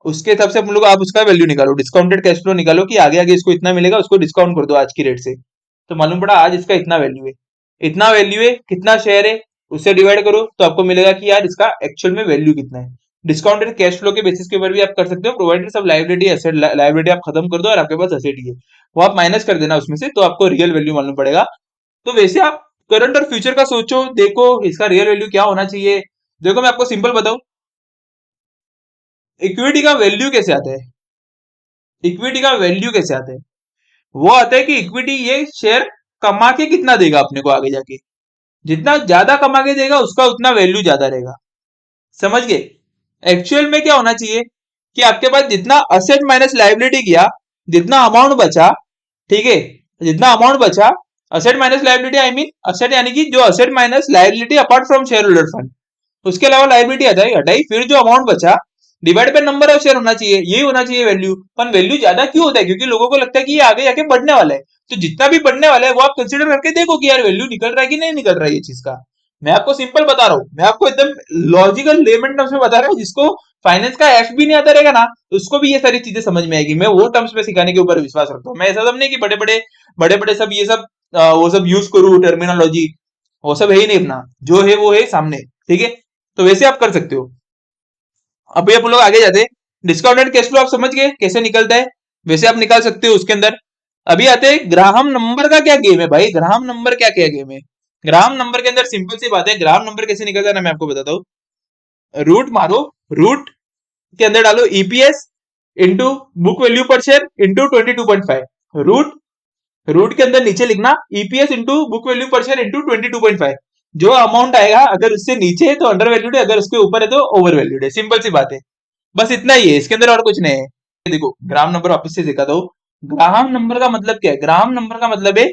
उसके हिसाब से हम लोग आप उसका वैल्यू निकालो, डिस्काउंटेड कैश फ्लो निकालो कि आगे आगे इसको इतना मिलेगा, उसको डिस्काउंट कर दो आज की रेट से, तो मालूम पड़ा आज इसका इतना वैल्यू है, इतना वैल्यू है, कितना शेयर है उससे डिवाइड करो तो आपको मिलेगा कि यार इसका एक्चुअल में वैल्यू कितना है। डिस्काउंटेड कैश फ्लो के बेसिस के ऊपर भी आप कर सकते हो, प्रोवाइडेड सब लायबिलिटी एसेट, लायबिलिटी आप खत्म कर दो और आपके पास एसेट ही है, वो आप माइनस कर देना उसमें से, तो आपको रियल वैल्यू मालूम पड़ेगा। तो वैसे आप करंट और फ्यूचर का सोचो, देखो इसका रियल वैल्यू क्या होना चाहिए। देखो मैं आपको सिंपल बताऊं, इक्विटी का वैल्यू कैसे आता है, इक्विटी का वैल्यू कैसे आता है, वो आता है कि इक्विटी ये शेयर कमा के कितना देगा अपने को आगे जाके, जितना ज्यादा कमा के देगा उसका उतना वैल्यू ज्यादा रहेगा। समझ गए। एक्चुअल में क्या होना चाहिए कि आपके पास जितना असेट माइनस लायबिलिटी किया, जितना अमाउंट बचा, ठीक है, जितना अमाउंट बचा, asset minus liability I mean asset यानी कि जो asset minus liability apart from share holder fund, उसके अलावा लायबिलिटी हटाई हटाई, फिर जो अमाउंट बचा divide by number of share होना चाहिए, यही होना चाहिए वैल्यू। पर वैल्यू ज्यादा क्यों होता है, क्योंकि लोगों को लगता है कि ये आगे जाके बढ़ने वाला है, तो जितना भी बढ़ने वाला है वो आप कंसिडर करके देखो कि यार वैल्यू निकल रहा है कि नहीं निकल रहा है ये चीज का। मैं आपको सिंपल बता रहा हूँ, मैं आपको एकदम लॉजिकल लेमन टर्म्स में बता रहा हूँ, जिसको फाइनेंस का एफ भी नहीं आता रहेगा ना, उसको भी ये सारी चीजें समझ में आएगी। मैं वो टर्म्स में सिखाने के ऊपर विश्वास रखता हूँ, मैं ऐसा सब नहीं कि बड़े बड़े सब ये सब वो सब यूज करूँ टर्मिनोलॉजी, वो सब है ही नहीं अपना, जो है वो है सामने। ठीक है, तो वैसे आप कर सकते हो। अभी आप लोग आगे जाते हैं, डिस्काउंटेड कैश फ्लो आप समझ गए कैसे निकलता है, वैसे आप निकाल सकते हो उसके अंदर। अभी आते हैं ग्राहम नंबर का क्या गेम है भाई, ग्राहम नंबर क्या क्या गेम है। ग्राहम नंबर के अंदर सिंपल सी बात है, ग्राहम नंबर कैसे निकलता है ना मैं आपको बताता हूँ। रूट मारो, रूट के अंदर डालो ईपीएस इंटू बुक वैल्यू पर शेयर इंटू 22.5, रूट रूट के अंदर नीचे लिखना ईपीएस इंटू बुक वैल्यू पर शेयर इंटू 22.5, जो अमाउंट आएगा अगर उससे नीचे है तो अंडर वैल्यूड है, अगर उसके ऊपर है तो ओवर वैल्यूड है। सिंपल सी बात है, बस इतना ही है, इसके अंदर और कुछ नहीं है। देखो ग्राम नंबर वापस से दिखा दो, ग्राहम नंबर का मतलब क्या है, ग्राहम नंबर का मतलब है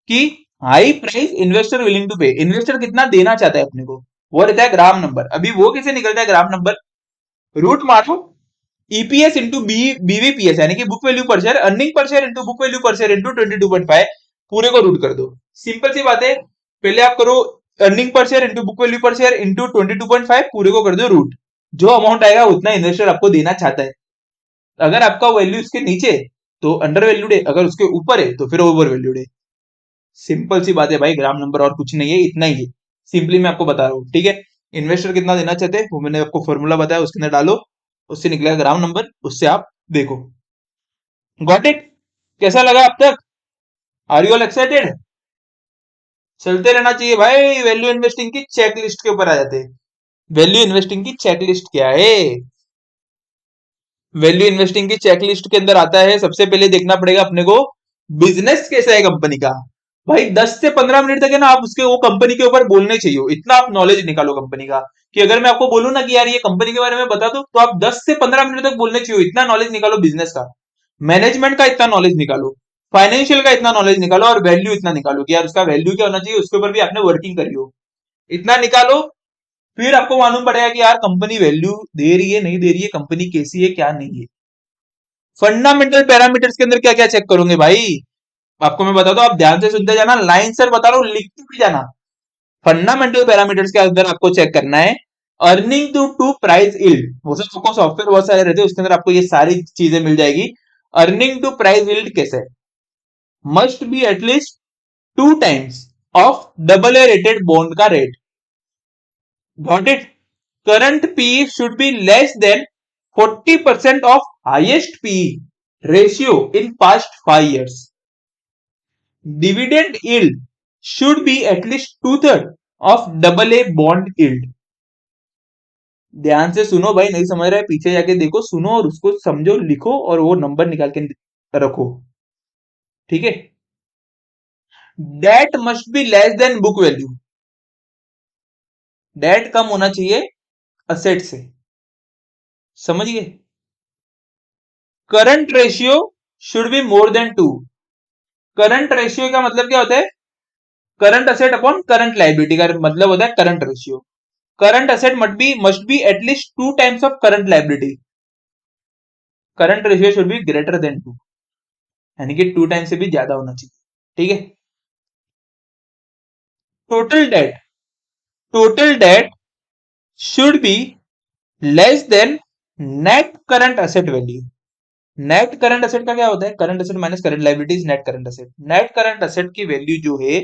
कि high price investor willing to pay, investor कितना देना चाहता है अपने को, वो रहता है ग्राम नंबर। अभी वो कैसे निकलता है ग्राम नंबर, रूट मारो ईपीएस इंटू बीवीपीएस यानी कि बुक वैल्यू पर share, earning per share into book value पर शेयर इंटू 22.5, पूरे को रूट कर दो। सिंपल सी बात है, पहले आप करो earning per share into book value पर शेयर इंटू 22.5, पूरे को कर दो रूट, जो अमाउंट आएगा उतना इन्वेस्टर आपको देना चाहता है। अगर आपका वैल्यू उसके नीचे है तो अंडर वैल्यूड है, अगर उसके ऊपर है तो फिर ओवर वैल्यूड है। सिंपल सी बात है भाई, ग्राम नंबर और कुछ नहीं है, इतना ही है, सिंपली मैं आपको बता रहा हूँ। ठीक है, इन्वेस्टर कितना देना चाहते हैं वो मैंने आपको फॉर्मूला बताया, उसके अंदर डालो, उससे निकलेगा ग्राम नंबर, उससे आप देखो। गॉट इट, कैसा लगा अब तक, आर यू ऑल एक्साइटेड। चलते रहना चाहिए भाई। वैल्यू इन्वेस्टिंग की चेकलिस्ट के ऊपर आ जाते हैं। वैल्यू इन्वेस्टिंग की चेकलिस्ट क्या है, वैल्यू इन्वेस्टिंग की चेकलिस्ट के अंदर आता है, सबसे पहले देखना पड़ेगा अपने को बिजनेस कैसा है कंपनी का। भाई 10 से 15 मिनट तक है ना आप उसके वो कंपनी के ऊपर बोलने चाहिए, इतना आप नॉलेज निकालो कंपनी का कि अगर मैं आपको बोलूं ना कि यार ये कंपनी के बारे में बता दो, तो आप 10 से 15 मिनट तक बोलने चाहिए। इतना नॉलेज निकालो बिजनेस का, मैनेजमेंट का इतना नॉलेज निकालो, फाइनेंशियल का इतना नॉलेज निकालो, और वैल्यू इतना निकालो कि यार उसका वैल्यू क्या होना चाहिए, उसके ऊपर भी आपने वर्किंग करी हो। इतना निकालो, फिर आपको मालूम पड़ेगा कि यार कंपनी वैल्यू दे रही है नहीं दे रही है, कंपनी कैसी है क्या नहीं है। फंडामेंटल पैरामीटर्स के अंदर क्या क्या चेक करोगे भाई, आपको मैं बता दूं, आप ध्यान से सुनते जाना, लाइन से बता रहा हूं, लिखते भी जाना। फंडामेंटल पैरामीटर्स के अंदर आपको चेक करना है अर्निंग टू प्राइस इल्ड। वो सब आपको सॉफ्टवेयर बहुत सारे रहते हैं, उसके अंदर आपको ये सारी चीजें मिल जाएगी। अर्निंग टू प्राइस इल्ड कैसे, must be at least 2 times of double A rated bond का रेट। Got it. Current P should be less than 40% of highest P ratio in past 5 years। Dividend yield should be at least 2/3 of double A bond yield। ध्यान से सुनो भाई, नहीं समझ रहे पीछे जाके देखो, सुनो और उसको समझो, लिखो और वो नंबर निकाल के रखो, ठीक है। Debt must be less than book value. Debt कम होना चाहिए असेट से, समझ गए। Current ratio should be more than 2। Current ratio का मतलब क्या होता है, current asset upon current liability का मतलब होता है current ratio. Current asset must be at least 2 times of current liability. Current ratio should be greater than 2, यानी कि 2 टाइम से भी ज्यादा होना चाहिए, ठीक है। Total date, total date should be less then net current asset value. Net current asset का क्या होता है, current asset minus current liabilities, net current asset. Net current asset की वैल्यू जो है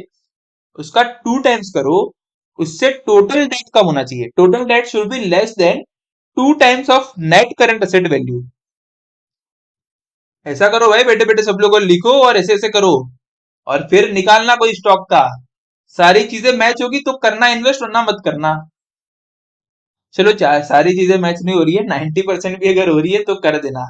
उसका 2 टाइम्स करो, उससे टोटल डेट कम होना चाहिए। Total date should be less then 2 times of net current asset value. ऐसा करो भाई, बेटे बेटे सब लोगों लिखो और ऐसे ऐसे करो, और फिर निकालना कोई स्टॉक का। सारी चीजें मैच होगी तो करना इन्वेस्ट, वरना मत करना। चलो सारी चीजें मैच नहीं हो रही है, 90% भी अगर हो रही है तो कर देना,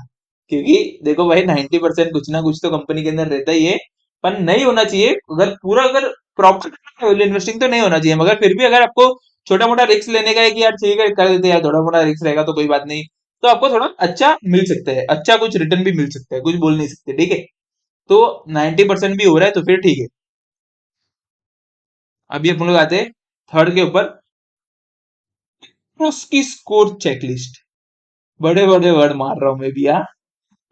क्योंकि देखो भाई 90% कुछ ना कुछ तो कंपनी के अंदर रहता ही है। पर नहीं होना चाहिए, अगर पूरा अगर प्रॉपर इन्वेस्टिंग तो नहीं होना चाहिए, मगर फिर भी अगर आपको छोटा मोटा रिस्क लेने का है कि यार ठीक है कर देते हैं यार, थोड़ा मोटा रिस्क रहेगा तो कोई बात नहीं, तो आपको थोड़ा अच्छा मिल सकता है, अच्छा कुछ रिटर्न भी मिल सकता है, कुछ बोल नहीं सकते, ठीक है। तो 90% भी हो रहा है तो फिर ठीक है। अभी अपन लोग आते हैं थर्ड के ऊपर, उसकी स्कोर चेकलिस्ट। बड़े बड़े वर्ड मार रहा हूं मैं भी, हाँ।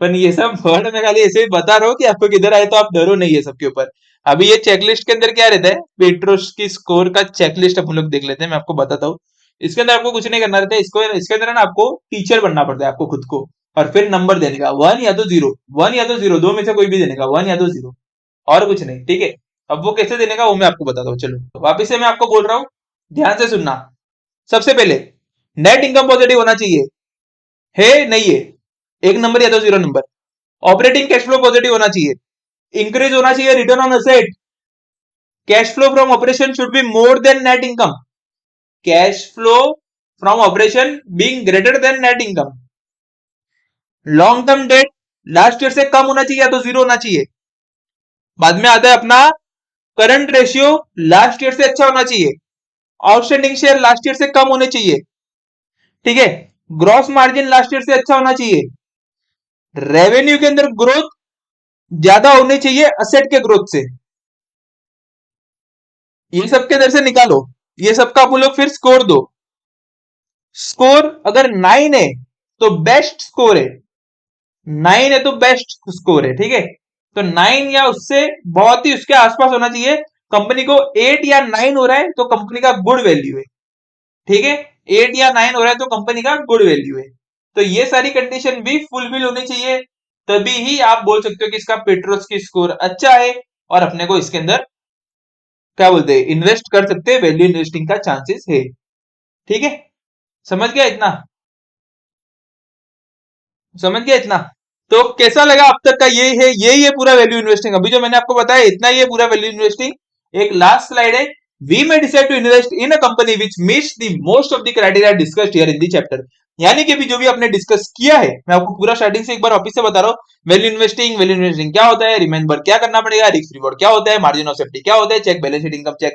पर ये सब वर्ड मैं खाली ऐसे ही बता रहा हूँ कि आपको किधर आए तो आप डरो नहीं है सबके ऊपर। अभी ये चेकलिस्ट के अंदर क्या रहता है, पेट्रोस की स्कोर का चेकलिस्ट अपन लोग देख लेते हैं, मैं आपको बताता हूँ। इसके अंदर आपको कुछ नहीं करना रहता है, इसको इसके अंदर ना आपको टीचर बनना पड़ता है आपको खुद को, और फिर नंबर देने का 1 या तो 0, 1 या तो 0, दो में से कोई भी देने का, 1 या तो 0, और कुछ नहीं, ठीक है। अब वो कैसे देने का वो मैं आपको बताता हूँ, चलो तो वापिस से मैं आपको बोल रहा हूँ, ध्यान से सुनना। सबसे पहले नेट इनकम पॉजिटिव होना चाहिए, है नहीं है, 1 नंबर या तो 0 number. Operating cash flow positive होना चाहिए, इंक्रीज होना चाहिए return on asset. Cash flow from operation should be more then net income, cash flow from operation being greater than net income. Long term debt last year से कम होना चाहिए या तो 0 होना चाहिए। बाद में आता है अपना करंट रेशियो, लास्ट ईयर से अच्छा होना चाहिए। आउटस्टैंडिंग शेयर लास्ट ईयर से कम होने चाहिए, ठीक है। ग्रॉस मार्जिन लास्ट ईयर से अच्छा होना चाहिए। रेवेन्यू के अंदर ग्रोथ ज्यादा होनी चाहिए असेट के ग्रोथ से। ये सब के अंदर से निकालो, ये सबका आप लोग फिर स्कोर दो। स्कोर अगर 9 है तो बेस्ट स्कोर है, 9 है तो बेस्ट स्कोर है, ठीक है। तो 9 या उससे बहुत ही उसके आसपास होना चाहिए। कंपनी को 8 या 9 हो रहा है तो कंपनी का गुड वैल्यू है, ठीक है। 8 या 9 हो रहा है तो कंपनी का गुड वैल्यू है। तो ये सारी कंडीशन भी फुलफिल होनी चाहिए, तभी ही आप बोल सकते हो कि इसका पेट्रोस की स्कोर अच्छा है, और अपने को इसके अंदर क्या बोलते हैं इन्वेस्ट कर सकते हैं, वैल्यू इन्वेस्टिंग का चांसेस है, ठीक है। समझ गया इतना, समझ गया इतना। तो कैसा लगा अब तक का, ये है यही है पूरा वैल्यू इन्वेस्टिंग। अभी जो मैंने आपको बताया इतना ही है पूरा वैल्यू इन्वेस्टिंग। एक लास्ट स्लाइड है, we may decide to invest in a company which meets the most of the criteria discussed here in the chapter. यानी कि भी जो भी आपने डिस्कस किया है, मैं आपको पूरा स्टार्टिंग से एक बार वापस से बता रहा हूँ। वैल्यू इन्वेस्टिंग क्या होता है, रिमेंबर क्या करना पड़ेगा, रिस्क रिवॉर्ड क्या होता है, मार्जिन ऑफ सेफ्टी क्या होता है, check balance sheet, income check,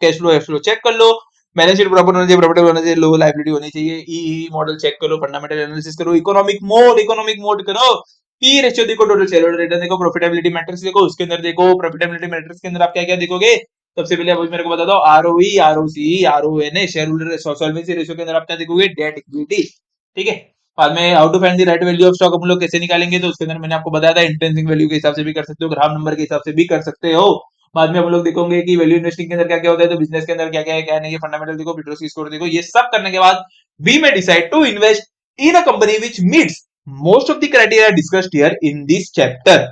cash flow check कर लो, बैलेंस शीट प्रॉपर होना चाहिए, प्रॉफिटेबल होना चाहिए, लो लायबिलिटी होनी चाहिए, ई मॉडल चेक करो, फंडामेंटल एनालिसिस करो, इकोनॉमिक मोड करो, पी रेशियो देखो, टोटल शेयरहोल्डर रिटर्न देखो, प्रॉफिटेबिलिटी मैट्रिक्स देखो, उसके अंदर देखो प्रॉफिटेबिलिटी मैट्रिक्स के अंदर आप क्या क्या देखोगे। सबसे पहले आप मेरे को बता दो, ROE, ROC, RONA, share holder solvency ratio के अंदर आप क्या देखोगे, डेट इक्विटी। ठीक है, बाद में how to find the right value of stock हम लोग कैसे निकालेंगे, तो उसके अंदर मैंने आपको बताया था, इंट्रिंसिक वैल्यू के हिसाब से भी कर सकते हो, ग्राफ नंबर के हिसाब से भी कर सकते हो। बाद में हम लोग देखोगे कि वैल्यू इन्वेस्टिंग के अंदर क्या क्या होता है, तो बिजनेस के अंदर क्या क्या है, क्या नहीं है, फंडामेंटल देखो, बिट्रोसी स्कोर देखो, ये सब करने के बाद we may decide to invest in a company which meets most of the criteria discussed here in this chapter.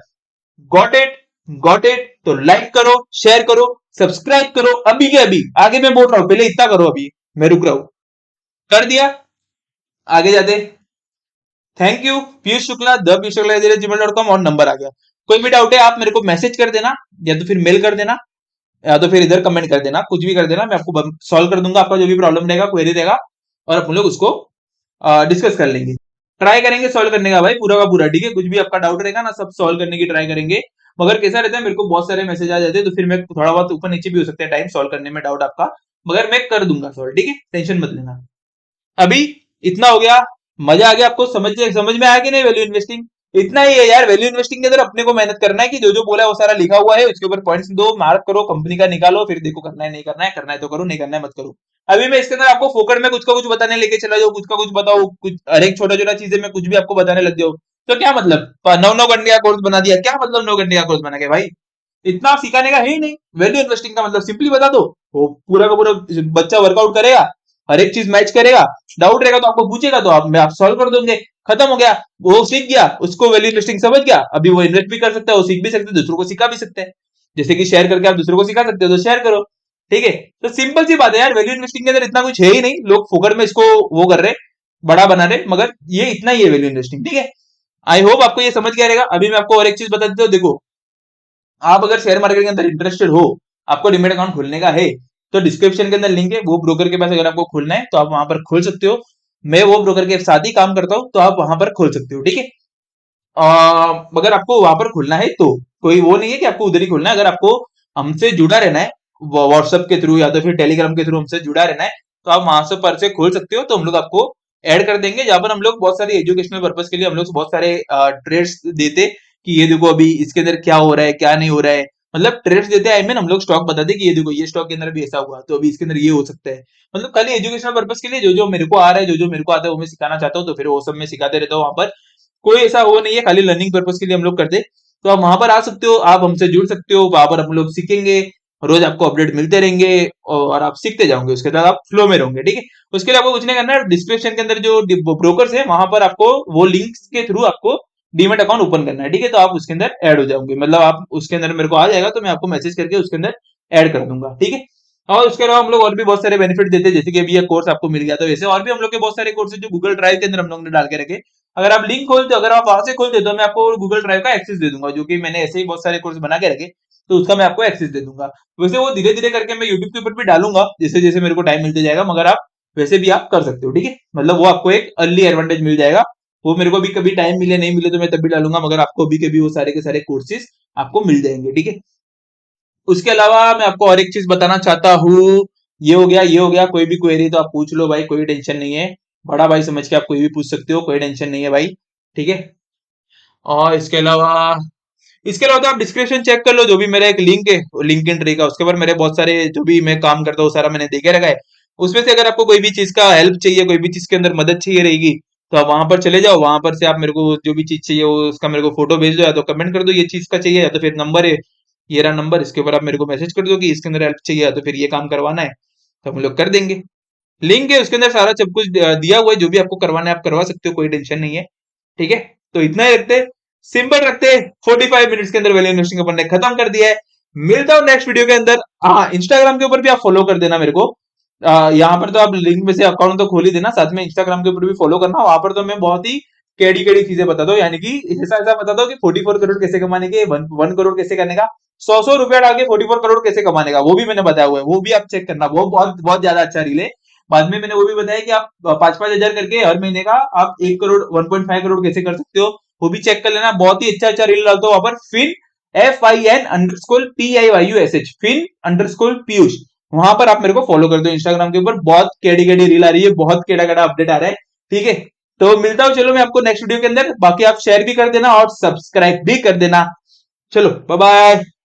Got it? Got it? तो लाइक करो, शेयर करो, सब्सक्राइब करो अभी के अभी। आगे मैं बोल रहा हूं, पहले इतना करो, अभी मैं रुक रहा हूं। कर दिया? आगे जाते। Thank you. Piyush Shukla, the Piyush Shukla gmail.com, और नंबर आ गया। कोई भी डाउट है आप मेरे को मैसेज कर देना, या तो फिर मेल कर देना, या तो फिर इधर कमेंट कर देना, कुछ भी कर देना, मैं आपको सॉल्व कर दूंगा, आपका जो भी प्रॉब्लम रहेगा, क्वेरी रहेगा, और अपन लोग उसको डिस्कस कर लेंगे। ट्राई करेंगे सॉल्व करने का भाई, पूरा का पूरा। ठीक है, कुछ भी आपका डाउट रहेगा ना, सब सॉल्व करने की ट्राई करेंगे। मगर कैसा रहता है, मेरे को बहुत सारे मैसेज आ जाते हैं, तो फिर मैं थोड़ा बहुत ऊपर नीचे भी हो सकता है टाइम सॉल्व करने में डाउट आपका, मगर मैं कर दूंगा सॉल्व। ठीक है, टेंशन मत लेना। अभी इतना हो गया, मजा आ गया आपको, समझ में आया कि नहीं वैल्यू इन्वेस्टिंग? इतना ही है यार, वैल्यू इन्वेस्टिंग के अंदर अपने को मेहनत करना है कि जो जो बोला है वो सारा लिखा हुआ है, उसके ऊपर पॉइंट्स दो, मार्क करो, कंपनी का निकालो, फिर देखो करना है नहीं करना है, करना है तो करो, नहीं करना है मत करो। अभी मैं इसके अंदर आपको फोकट में कुछ का कुछ बताने लेके चला जाऊँ, कुछ का कुछ बताओ, कुछ हर एक छोटा छोटा चीजें मैं कुछ भी आपको बताने लग जाऊँ, तो क्या मतलब? 9 9 घंटे का कोर्स बना दिया, क्या मतलब 9 घंटे का कोर्स बना के भाई? इतना सिखाने का है ही नहीं। वैल्यू इन्वेस्टिंग का मतलब सिंपली बता दो, वो पूरा का पूरा बच्चा वर्कआउट करेगा, हर एक चीज मैच करेगा, डाउट रहेगा तो आपको पूछेगा, तो आप सॉल्व कर दोगे, खत्म हो गया। वो सीख गया, उसको वैल्यू इन्वेस्टिंग समझ गया, अभी वो इन्वेस्ट भी कर सकता है, वो सीख भी सकते हैं, दूसरों को सिखा भी सकते हैं। जैसे कि शेयर करके आप दूसरों को सिखा सकते हो, तो शेयर करो। ठीक है, तो सिंपल सी बात है यार, वैल्यू इन्वेस्टिंग के अंदर इतना कुछ है ही नहीं, लोग फोकट में इसको वो कर रहे, बड़ा बना रहे, मगर ये इतना ही है वैल्यू इन्वेस्टिंग। ठीक है, आई होप आपको ये समझ गया रहेगा। अभी मैं आपको और एक चीज बता देता हूँ, देखो, आप अगर शेयर मार्केट के अंदर इंटरेस्टेड हो, आपको डिमेट अकाउंट खोलने का है, तो डिस्क्रिप्शन के अंदर लिंक है, वो ब्रोकर के पास अगर आपको खोलना है तो आप वहां पर खोल सकते हो। मैं वो ब्रोकर के साथ ही काम करता हूँ, तो आप वहां पर खोल सकते हो। ठीक है, अगर आपको वहां पर खोलना है तो कोई वो नहीं है कि आपको उधर ही खोलना है। अगर आपको हमसे जुड़ा रहना है व्हाट्सएप के थ्रू या तो फिर टेलीग्राम के थ्रू हमसे जुड़ा रहना है, तो आप वहां से पर से खोल सकते हो, तो हम लोग आपको ऐड कर देंगे, जहां पर हम लोग बहुत सारे एजुकेशनल पर्पज के लिए हम लोग बहुत सारे ट्रेड्स देते, कि ये देखो अभी इसके अंदर क्या हो रहा है, क्या नहीं हो रहा है, मतलब ट्रेड्स देते हैं। आई मीन हम लोग स्टॉक बताते कि ये देखो ये स्टॉक के अंदर भी ऐसा हुआ, तो अभी इसके अंदर ये हो सकता है। मतलब खाली एजुकेशनल पर्पज के लिए जो जो मेरे को आ रहा है, जो जो मेरे को आता है वो मैं सिखाना चाहता हूँ, तो फिर वो सब मैं सिखाते रहता हूँ वहां पर। कोई ऐसा वो नहीं है, खाली लर्निंग पर्पज के लिए हम लोग करते। तो आप वहां पर आ सकते हो, आप हमसे जुड़ सकते हो, वहां पर हम लोग सीखेंगे, रोज आपको अपडेट मिलते रहेंगे, और आप सीखते जाओगे, उसके बाद आप फ्लो में रहोगे। ठीक है, उसके लिए आपको कुछ नहीं करना है, डिस्क्रिप्शन के अंदर जो ब्रोकर्स है वहां पर आपको वो लिंक्स के थ्रू आपको डीमेट अकाउंट ओपन करना है। ठीक है, तो आप उसके अंदर ऐड हो जाओगे, मतलब आप उसके अंदर मेरे को आ जाएगा, तो मैं आपको मैसेज करके उसके अंदर ऐड कर दूंगा। ठीक है, और उसके अलावा हम लोग और भी बहुत सारे बेनिफिट देते हैं, जैसे कि अभी ये कोर्स आपको मिल गया, तो वैसे और भी हम लोग के बहुत सारे कोर्स है जो गूगल ड्राइव के अंदर हम लोग ने डाल के रखे। अगर आप लिंक खोलते हो, अगर आप वहां से खोलते हो, तो मैं आपको गूगल ड्राइव का एक्सेस दे दूंगा, जो कि मैंने ऐसे ही बहुत सारे कोर्स बना के रखे, तो उसका मैं आपको एक्सेस दे दूंगा। वैसे वो धीरे धीरे करके मैं यूट्यूब के ऊपर भी डालूंगा, जैसे जैसे मेरे को टाइम मिलते जाएगा, मगर आप वैसे भी आप कर सकते हो। ठीक है, मतलब वो आपको एक अर्ली एडवांटेज मिल जाएगा, वो मेरे को भी कभी टाइम मिले नहीं मिले तो मैं तब भी डालूंगा, मगर आपको भी कभी वो सारे के सारे कोर्सेज आपको मिल जाएंगे। ठीक है, उसके अलावा मैं आपको और एक चीज बताना चाहता हूँ, ये हो गया, ये हो गया, कोई भी क्वेरी तो आप पूछ लो भाई, कोई टेंशन नहीं है, बड़ा भाई समझ के आप कोई भी पूछ सकते हो, कोई टेंशन नहीं है भाई। ठीक है, और इसके अलावा तो आप डिस्क्रिप्शन चेक कर लो, जो भी मेरा एक लिंक है लिंक इन ट्री का, उसके ऊपर मेरे बहुत सारे जो भी मैं काम करता हूँ सारा मैंने देखे रखा है। उसमें से अगर आपको कोई भी चीज का हेल्प चाहिए, कोई भी चीज के अंदर मदद चाहिए रहेगी, तो आप वहां पर चले जाओ, वहां पर से आप मेरे को जो भी चीज चाहिए वो उसका मेरे को फोटो भेज दो, या तो कमेंट कर दो ये चीज का चाहिए, या तो फिर नंबर है, ये रहा नंबर, इसके ऊपर आप मेरे को मैसेज कर दो कि इसके अंदर हेल्प चाहिए, या तो फिर ये काम करवाना है, तो हम लोग कर देंगे। लिंक है उसके अंदर, सारा सब कुछ दिया हुआ है, जो भी आपको करवाना है आप करवा सकते हो, कोई टेंशन नहीं है। ठीक है, तो इतना ही रखते, सिंपल रखते, 45 मिनट्स के अंदर वैल्यू इन्वेस्टिंग अपन ने खत्म कर दिया है। मिलता हूँ नेक्स्ट वीडियो के अंदर। हाँ, इंस्टाग्राम के ऊपर भी आप फॉलो कर देना मेरे को, यहाँ पर तो आप लिंक में से अकाउंट तो खोल ही देना, साथ में इंस्टाग्राम के ऊपर भी फॉलो करना, वहां पर तो मैं बहुत ही केड़ी केड़ी चीजें बताता हूँ, यानी कि ऐसा ऐसा बताता हूँ कि 44 करोड़ कैसे कमाने के, 1 करोड़ कैसे करने का, 100 100 रुपया डाल के 44 करोड़ कैसे कमाने का, वो भी मैंने बताया हुआ है, वो भी आप चेक करना, वो बहुत बहुत ज्यादा अच्छा रील है। बाद में मैंने वो भी बताया कि आप 5 5 हजार करके हर महीने का आप 1 करोड़ 1.5 करोड़ कैसे कर सकते हो, वो भी चेक कर लेना, बहुत ही अच्छा अच्छा रील डालता हूँ वहां पर। FIN_PIYUSH, FIN_पीयूष, वहां पर आप मेरे को फॉलो कर दो इंस्टाग्राम के ऊपर, बहुत केड़ी केड़ी रील आ रही है, बहुत केड़ा केड़ा अपडेट आ रहा है। ठीक है, तो मिलता हूं चलो मैं आपको नेक्स्ट वीडियो के अंदर, बाकी आप शेयर भी कर देना और सब्सक्राइब भी कर देना। चलो बाय बाय।